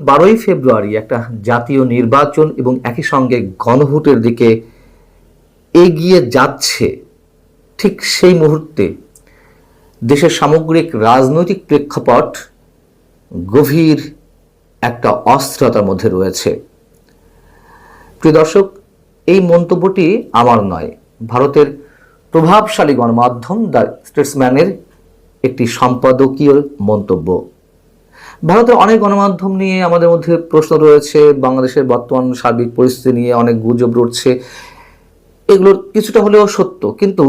12ই ফেব্রুয়ারি একটা জাতীয় নির্বাচন এবং একই সঙ্গে গণভোটের দিকে এগিয়ে যাচ্ছে। ঠিক সেই মুহূর্তে দেশের সামগ্রিক রাজনৈতিক প্রেক্ষাপট গভীর একটা অস্থিরতার মধ্যে রয়েছে। প্রিয় দর্শক, এই মন্তব্যটি আমার নয়, ভারতের প্রভাবশালী গণমাধ্যম দ্য স্টেটসম্যানের একটি সম্পাদকীয় মন্তব্য। ভারতের অনেক গণমাধ্যম নিয়ে আমাদের মধ্যে প্রশ্ন রয়েছে, বাংলাদেশের বর্তমান সার্বিক পরিস্থিতি নিয়ে অনেক গুজব রটছে, এগুলোর কিছুটা হলেও সত্য। কিন্তু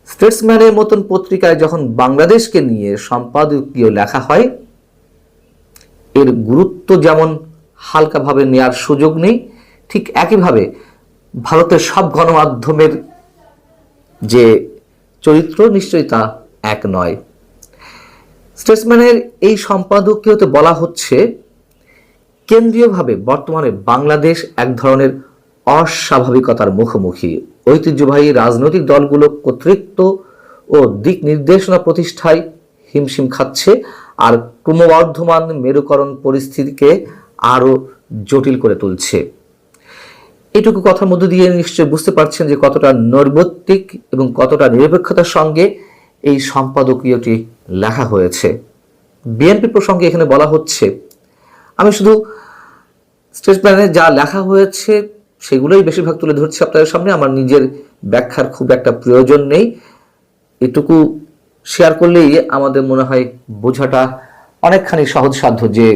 স্টেটসম্যানের মতন পত্রিকায় যখন বাংলাদেশকে নিয়ে সম্পাদকীয় লেখা হয়, এর গুরুত্ব যেমন হালকাভাবে নেওয়ার সুযোগ নেই, ঠিক একইভাবে ভারতের সব গণমাধ্যমের যে চরিত্র নিশ্চয়ই তা এক নয়। স্টেটসম্যানের এই সম্পাদকীয়তে বলা হচ্ছে, কেন্দ্রীয়ভাবে বর্তমানে বাংলাদেশ এক ধরনের অস্বাভাবিকতার মুখোমুখি। ঐতিহ্যবাহী রাজনৈতিক দলগুলো কর্তৃত্ব ও দিক নির্দেশনা প্রতিষ্ঠায় হিমশিম খাচ্ছে, আর ক্রমবর্ধমান মেরুকরণ পরিস্থিতিকে আরো জটিল করে তুলছে। এটুকু কথার মধ্য দিয়ে নিশ্চয়ই বুঝতে পারছেন যে কতটা নৈর্ব্যক্তিক এবং কতটা নিরপেক্ষতার সঙ্গে এই সম্পাদকীয়টি লেখা হয়েছে। বিএনপি প্রসঙ্গে এখানে বলা হচ্ছে, আমি শুধু স্টেটসম্যানে যা লেখা হয়েছে সেগুলোই বেশিরভাগ তুলে ধরছি আপনাদের সামনে, আমার নিজের ব্যাখ্যার খুব একটা প্রয়োজন নেই। এটুকু শেয়ার করলেই আমাদের মনে হয় বোঝাটা অনেকখানি সহজসাধ্য যে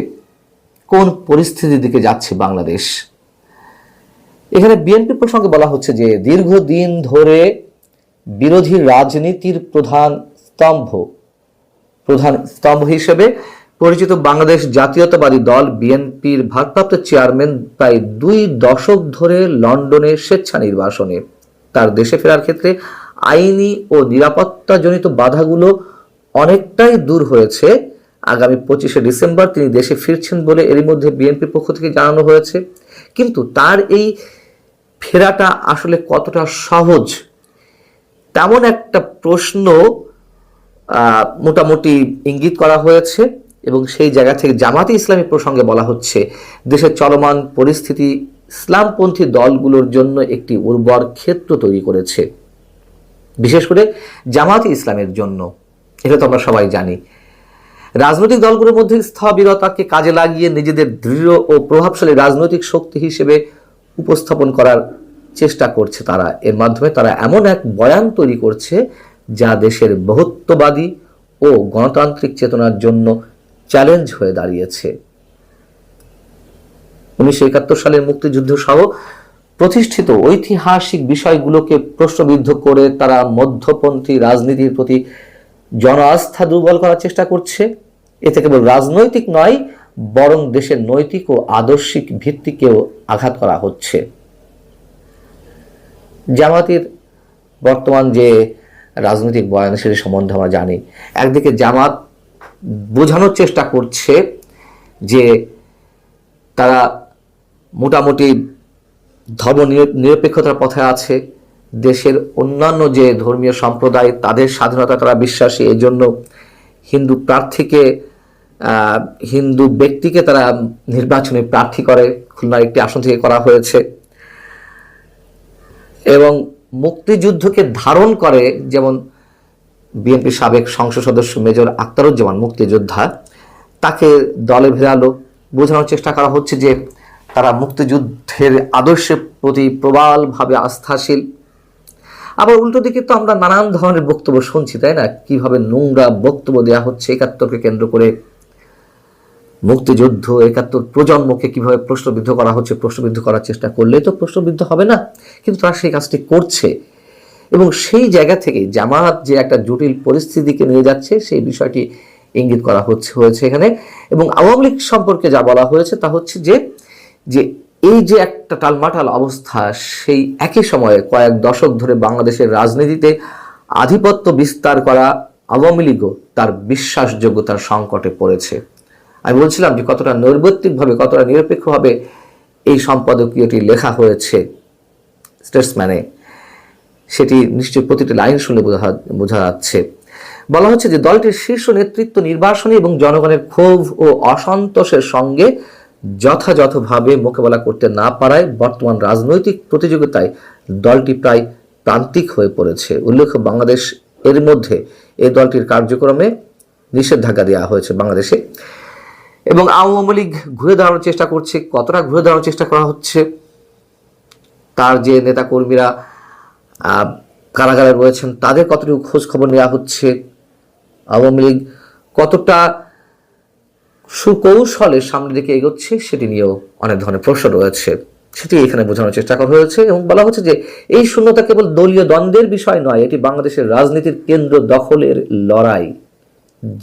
কোন পরিস্থিতির দিকে যাচ্ছে বাংলাদেশ। এখানে বিএনপি প্রসঙ্গে বলা হচ্ছে যে দীর্ঘদিন ধরে বিরোধী রাজনীতির প্রধান স্তম্ভ হিসেবে পরিচিত বাংলাদেশ জাতীয়তাবাদী দল বিএনপির ভারপ্রাপ্ত চেয়ারম্যান প্রায় 2 দশক ধরে লন্ডনে স্বেচ্ছা নির্বাসনে। তার দেশে ফেরার ক্ষেত্রে আইনি ও নিরাপত্তাজনিত বাধাগুলো অনেকটাই দূর হয়েছে। আগামী 25শে ডিসেম্বর তিনি দেশে ফিরছেন বলে এরই মধ্যে বিএনপির পক্ষ থেকে জানানো হয়েছে। কিন্তু তার এই ফেরাটা আসলে কতটা সহজ, তেমন একটা প্রশ্ন মোটামুটি ইঙ্গিত করা হয়েছে। এবং সেই জায়গা থেকে জামাতে ইসলামী প্রসঙ্গে বলা হচ্ছে, দেশের চলমান পরিস্থিতি ইসলামপন্থী দলগুলোর জন্য একটি উর্বর ক্ষেত্র তৈরি করেছে, বিশেষ করে জামাতে ইসলামের জন্য। এটা তো আমরা সবাই জানি। রাজনৈতিক দলগুলোর মধ্যে স্থবিরতাকে কাজে লাগিয়ে নিজেদের দৃঢ় ও প্রভাবশালী রাজনৈতিক শক্তি হিসেবে উপস্থাপন করার চেষ্টা করছে তারা। এর মাধ্যমে তারা এমন এক বয়ান তৈরি করছে যা দেশের বহুত্ববাদী ও গণতান্ত্রিক চেতনার জন্য চ্যালেঞ্জ হয়ে দাঁড়িয়েছে। 1971 সালের মুক্তিযুদ্ধ সহ প্রতিষ্ঠিত ঐতিহাসিক বিষয়গুলোকে প্রশ্নবিদ্ধ করে তারা মধ্যপন্থী রাজনীতির প্রতি জন আস্থা দুর্বল করার চেষ্টা করছে। এতে কেবল রাজনৈতিক নয়, বরং দেশের নৈতিক ও আদর্শিক ভিত্তিকেও আঘাত করা হচ্ছে। জামাতের বর্তমান যে রাজনৈতিক বয়ান সেটি সম্বন্ধে আমরা জানি। একদিকে জামাত বোঝানোর চেষ্টা করছে যে তারা মোটামুটি ধর্ম নিরপেক্ষতার পথে আছে, দেশের অন্যান্য যে ধর্মীয় সম্প্রদায় তাদের স্বাধীনতা তারা বিশ্বাসী, এই জন্য হিন্দু ব্যক্তিকে তারা নির্বাচনে প্রার্থী করে, খুলনার একটি আসন থেকে করা হয়েছে। এবং মুক্তিযুদ্ধকে ধারণ করে, যেমন বিএনপির সাবেক সংসদ সদস্য মেজর আখতারুজ্জামান মুক্তিযোদ্ধা, তাকে দলে ভেড়ালো। বোঝানোর চেষ্টা করা হচ্ছে যে তারা মুক্তিযুদ্ধের আদর্শের প্রতি প্রবলভাবে আস্থাশীল। আবার উল্টো দিকে তো আমরা নানান ধরনের বক্তব্য শুনছি, তাই না? কিভাবে নোংরা বক্তব্য দেওয়া হচ্ছে 71কে কেন্দ্র করে, মুক্তিযুদ্ধ 71 প্রজন্মকে কিভাবে প্রশ্নবিদ্ধ করা হচ্ছে। প্রশ্নবিদ্ধ করার চেষ্টা করলেই তো প্রশ্নবিদ্ধ হবে না, কিন্তু তারা সেই কাজটি করছে। এবং সেই জায়গা থেকে জামাত যে একটা জটিল পরিস্থিতিকে নিয়ে যাচ্ছে সেই বিষয়টি ইঙ্গিত করা হয়েছে এখানে। এবং আওয়ামী লীগ সম্পর্কে যা বলা হয়েছে তা হচ্ছে যে এই যে একটা টালমাটাল অবস্থা, সেই একই সময়ে কয়েক দশক ধরে বাংলাদেশের রাজনীতিতে আধিপত্য বিস্তার করা আওয়ামী লীগও তার বিশ্বাসযোগ্যতার সংকটে পড়েছে। আমি বলছিলাম যে কতটা নৈর্ব্যক্তিকভাবে, কতটা নিরপেক্ষভাবে এই সম্পাদকীয়টি লেখা হয়েছে স্টেটসম্যানে, সেটি নিশ্চয়ই প্রতিটি লাইন শুনলে বোঝা যাচ্ছে। বলা হচ্ছে যে দলটির শীর্ষ নেতৃত্ব নির্বাসনী এবং জনগণের ক্ষোভ ও অসন্তোষের সঙ্গে যথাযথভাবে মোকাবেলা করতে না পারায় বর্তমান রাজনৈতিক প্রতিযোগিতায় দলটি প্রায় প্রান্তিক হয়ে পড়েছে। উল্লেখ্য, বাংলাদেশ এর মধ্যে এই দলটির কার্যক্রমে নিষেধাজ্ঞা দেওয়া হয়েছে বাংলাদেশে, এবং আওয়ামী লীগ ঘুরে দাঁড়ানোর চেষ্টা করছে। কতটা ঘুরে দাঁড়ানোর চেষ্টা করা হচ্ছে, তার যে নেতাকর্মীরা কারাগারে রয়েছেন তাদের কতটুকু খোঁজ খবর নেওয়া হচ্ছে, আওয়ামী লীগ কতটা সুকৌশলে সামনের দিকে এগোচ্ছে সেটি নিয়েও অনেক ধরনের প্রশ্ন রয়েছে। সেটি এখানে বোঝানোর চেষ্টা করা হয়েছে এবং বলা হচ্ছে যে এই শূন্যতা কেবল দলীয় দ্বন্দ্বের বিষয় নয়, এটি বাংলাদেশের রাজনীতির কেন্দ্র দখলের লড়াই,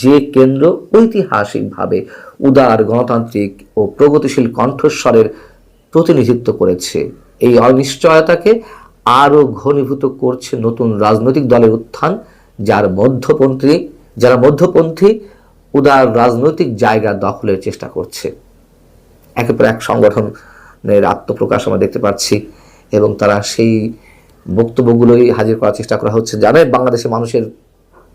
যে কেন্দ্র ঐতিহাসিকভাবে উদার গণতান্ত্রিক ও প্রগতিশীল কণ্ঠস্বরের প্রতিনিধিত্ব করেছে। এই অনিশ্চয়তাকে আরও ঘনীভূত করছে নতুন রাজনৈতিক দলের উত্থান, যারা মধ্যপন্থী উদার রাজনৈতিক জায়গা দখলের চেষ্টা করছে। একের পর এক সংগঠনের আত্মপ্রকাশ আমরা দেখতে পাচ্ছি এবং তারা সেই বক্তব্যগুলোই হাজির করার চেষ্টা করা হচ্ছে। জানে বাংলাদেশের মানুষের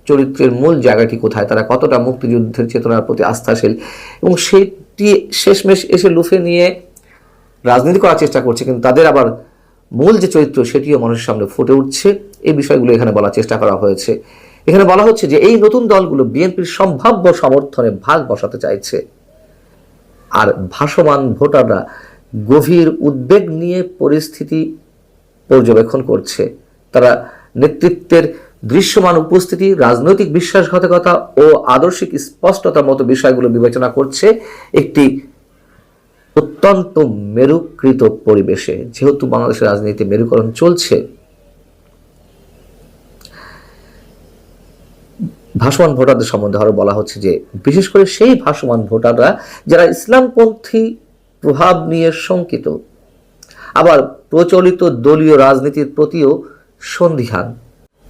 চরিত্রের মূল জায়গাটি কোথায়, তারা কতটা মুক্তিযুদ্ধের চেতনার প্রতি আস্থাশীল, এবং সেটি শেষমেশ এসে লুফে নিয়ে রাজনীতি করার চেষ্টা করছে, কিন্তু তাদের আবার মূল যে চরিত্র সেটিও মানুষের সামনে ফুটে উঠছে। এই বিষয়গুলো এখানে বলার চেষ্টা করা হয়েছে। এখানে বলা হচ্ছে যে এই নতুন দলগুলো বিএনপির সম্ভাব্য সমর্থনে ভাগ বসাতে চাইছে, আর ভাসমান ভোটাররা গভীর উদ্বেগ নিয়ে পরিস্থিতি পর্যবেক্ষণ করছে। তারা নেতৃত্বের দৃশ্যমান উপস্থিতি, রাজনৈতিক বিশ্বাসঘাতকতা ও আদর্শিক স্পষ্টতার মতো বিষয়গুলো বিবেচনা করছে একটি অত্যন্ত মেরুকৃত পরিবেশে। যেহেতু বাংলাদেশের রাজনীতিতে মেরুকরণ চলছে, ভাসমান ভোটারদের সম্বন্ধে আরো বলা হচ্ছে যে বিশেষ করে সেই ভাসমান ভোটাররা যারা ইসলামপন্থী প্রভাব নিয়ে শঙ্কিত, আবার প্রচলিত দলীয় রাজনীতির প্রতিও সন্দিহান।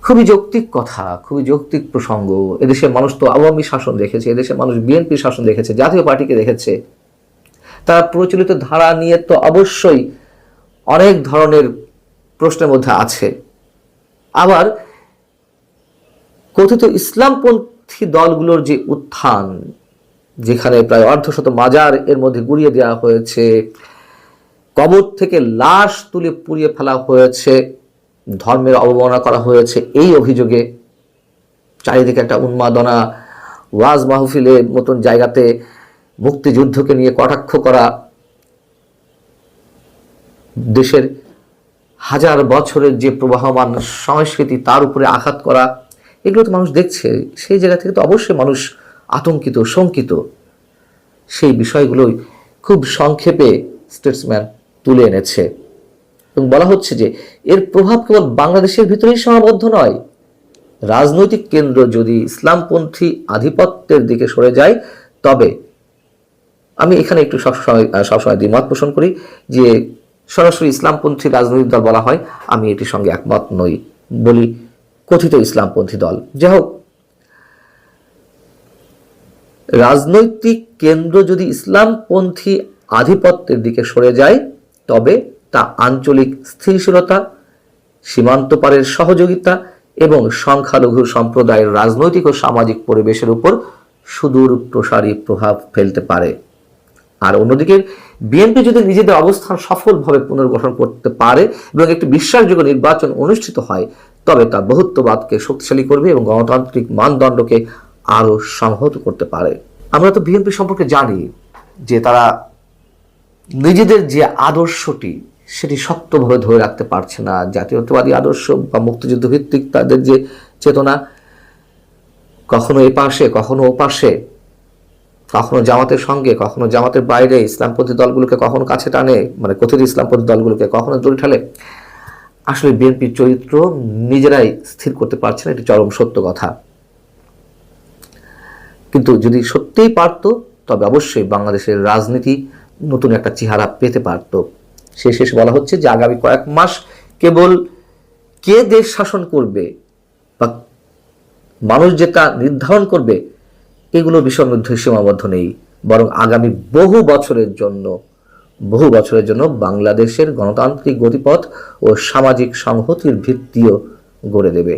খুবই যৌক্তিক কথা, খুবই যৌক্তিক প্রসঙ্গ। এদেশের মানুষ তো আওয়ামী শাসন দেখেছে, এদেশের মানুষ বিএনপি শাসন দেখেছে, জাতীয় পার্টিকে দেখেছে। তারা প্রচলিত ধারা নিয়ে তো অবশ্যই অনেক ধরনের প্রশ্নের মধ্যে আছে। আবার কথিত ইসলামপন্থী দলগুলোর যে উত্থান, যেখানে প্রায় অর্ধশত মাজার এর মধ্যে গুড়িয়ে দেওয়া হয়েছে, কবর থেকে লাশ তুলে পুড়িয়ে ফেলা হয়েছে, ধর্মের অবমাননা করা হয়েছে, এই অভিযোগে চারিদিকে একটা উন্মাদনা, ওয়াজ মাহফিলের মতন জায়গাতে মুক্তিযুদ্ধকে নিয়ে কটাক্ষ করা, দেশের হাজার বছরের যে প্রবাহমান সংস্কৃতি তার উপরে আঘাত করা, এগুলো তো মানুষ দেখছে। সেই জায়গা থেকে তো অবশ্যই মানুষ আতঙ্কিত, শঙ্কিত। সেই বিষয়গুলোই খুব সংক্ষেপে স্টেটসম্যান তুলে এনেছে এবং বলা হচ্ছে যে এর প্রভাব কেবল বাংলাদেশের ভিতরেই সীমাবদ্ধ নয়। রাজনৈতিক কেন্দ্র যদি ইসলামপন্থী আধিপত্যের দিকে সরে যায়, তবে আমি এখানে একটু সবসময় দ্বিমত পোষণ করি যে সরাসরি ইসলামপন্থী রাজনৈতিক দল বলা হয়, আমি এটির সঙ্গে একমত নই। বলি কথিত ইসলামপন্থী দল। যাই হোক, রাজনৈতিক কেন্দ্র যদি ইসলামপন্থী আধিপত্যের দিকে সরে যায়, তবে তা আঞ্চলিক স্থিতিশীলতা, সীমান্ত পারের সহযোগিতা এবং সংখ্যালঘু সম্প্রদায়ের রাজনৈতিক ও সামাজিক পরিবেশের উপর সুদূর প্রসারী প্রভাব ফেলতে পারে। আর অন্যদিকে বিএনপি যদি নিজেদের অবস্থান সফলভাবে পুনর্গঠন করতে পারে এবং একটি বিশ্বাসযোগ্য নির্বাচন অনুষ্ঠিত হয়, তবে তা বহুত্ববাদকে শক্তিশালী করবে এবং গণতান্ত্রিক মানদণ্ডকে আরো সংহত করতে পারে। আমরা তো বিএনপি সম্পর্কে জানি যে তারা নিজেদের যে আদর্শটি সেটি শক্তভাবে ধরে রাখতে পারছে না। জাতীয়তাবাদী আদর্শ বা মুক্তিযুদ্ধ ভিত্তিক তাদের যে চেতনা, কখনো এ পাশে কখনো ও পাশে, কখনো জামাতের সঙ্গে কখনো জামাতের বাইরে, ইসলামপন্থী দলগুলোকে কখনো কাছে টানে, মানে কথিত ইসলামপন্থী দলগুলোকে কখনো দড়ি ঠালে। আসলে বিএনপির চরিত্র নিজেরাই স্থির করতে পারছে না, এটি চরম সত্য কথা। কিন্তু যদি সত্যিই পারত, তবে অবশ্যই বাংলাদেশের রাজনীতি নতুন একটা চেহারা পেতে পারত। শেষে বলা হচ্ছে যে আগামী কয়েক মাস কেবল কে দেশ শাসন করবে বা মানুষ যেটা নির্ধারণ করবে, এগুলো বিষয়ের মধ্যে সীমাবদ্ধ নেই, বরং আগামী বহু বছরের জন্য বাংলাদেশের গণতান্ত্রিক গতিপথ ও সামাজিক সংহতির ভিত্তিও গড়ে দেবে।